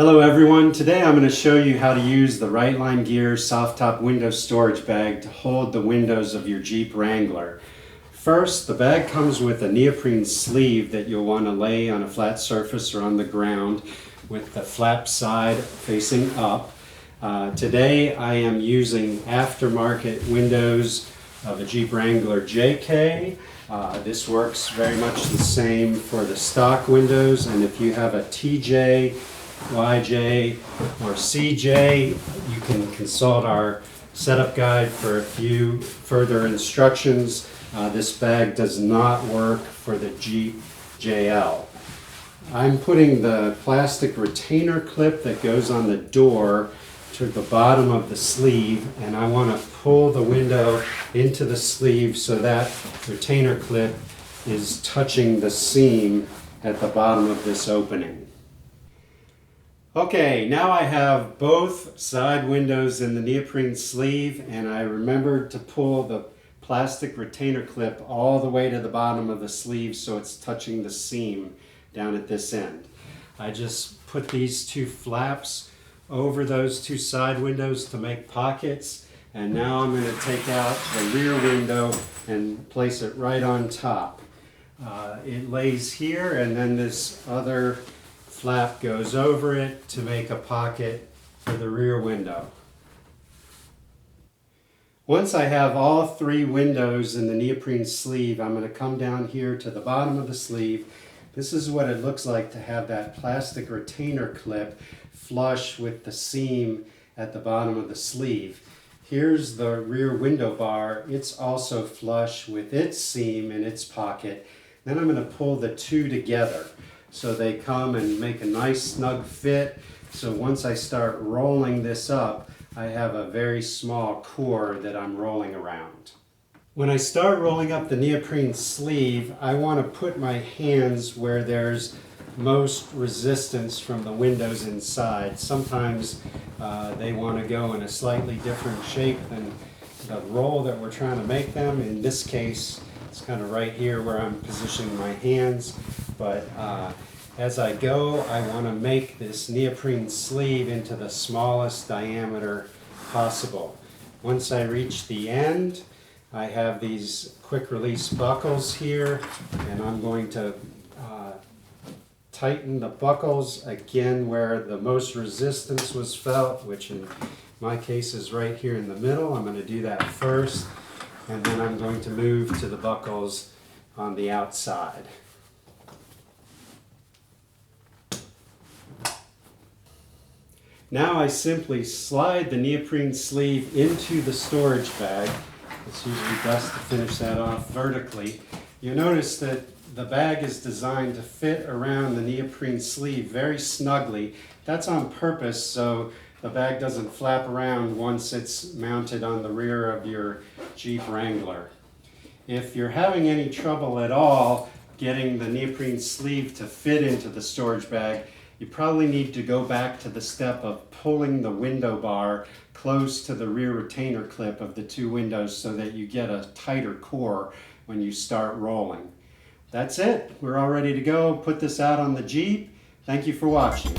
Hello everyone, today I'm going to show you how to use the Right Line Gear soft top window storage bag to hold the windows of your Jeep Wrangler. First, the bag comes with a neoprene sleeve that you'll want to lay on a flat surface or on the ground with the flap side facing up. Today I am using aftermarket windows of a Jeep Wrangler JK. This works very much the same for the stock windows, and if you have a TJ, YJ, or CJ, you can consult our setup guide for a few further instructions. This bag does not work for the Jeep JL. I'm putting the plastic retainer clip that goes on the door to the bottom of the sleeve, and I want to pull the window into the sleeve so that retainer clip is touching the seam at the bottom of this opening. Okay, now I have both side windows in the neoprene sleeve, and I remembered to pull the plastic retainer clip all the way to the bottom of the sleeve so it's touching the seam down at this end. I just put these two flaps over those two side windows to make pockets, and now I'm going to take out the rear window and place it right on top. It lays here, and then this other flap goes over it to make a pocket for the rear window. Once I have all three windows in the neoprene sleeve, I'm going to come down here to the bottom of the sleeve. This is what it looks like to have that plastic retainer clip flush with the seam at the bottom of the sleeve. Here's the rear window bar. It's also flush with its seam in its pocket. Then I'm going to pull the two together so they come and make a nice snug fit. So once I start rolling this up, I have a very small core that I'm rolling around. When I start rolling up the neoprene sleeve, I want to put my hands where there's most resistance from the windows inside. Sometimes they want to go in a slightly different shape than the roll that we're trying to make them. In this case, it's kind of right here where I'm positioning my hands, but as I go, I want to make this neoprene sleeve into the smallest diameter possible. Once I reach the end, I have these quick release buckles here, and I'm going to tighten the buckles again where the most resistance was felt, which in my case is right here in the middle. I'm going to do that first, and then I'm going to move to the buckles on the outside. Now I simply slide the neoprene sleeve into the storage bag. It's usually best to finish that off vertically. You'll notice that the bag is designed to fit around the neoprene sleeve very snugly. That's on purpose so the bag doesn't flap around once it's mounted on the rear of your Jeep Wrangler. If you're having any trouble at all getting the neoprene sleeve to fit into the storage bag, you probably need to go back to the step of pulling the window bar close to the rear retainer clip of the two windows so that you get a tighter core when you start rolling. That's it. We're all ready to go. Put this out on the Jeep. Thank you for watching.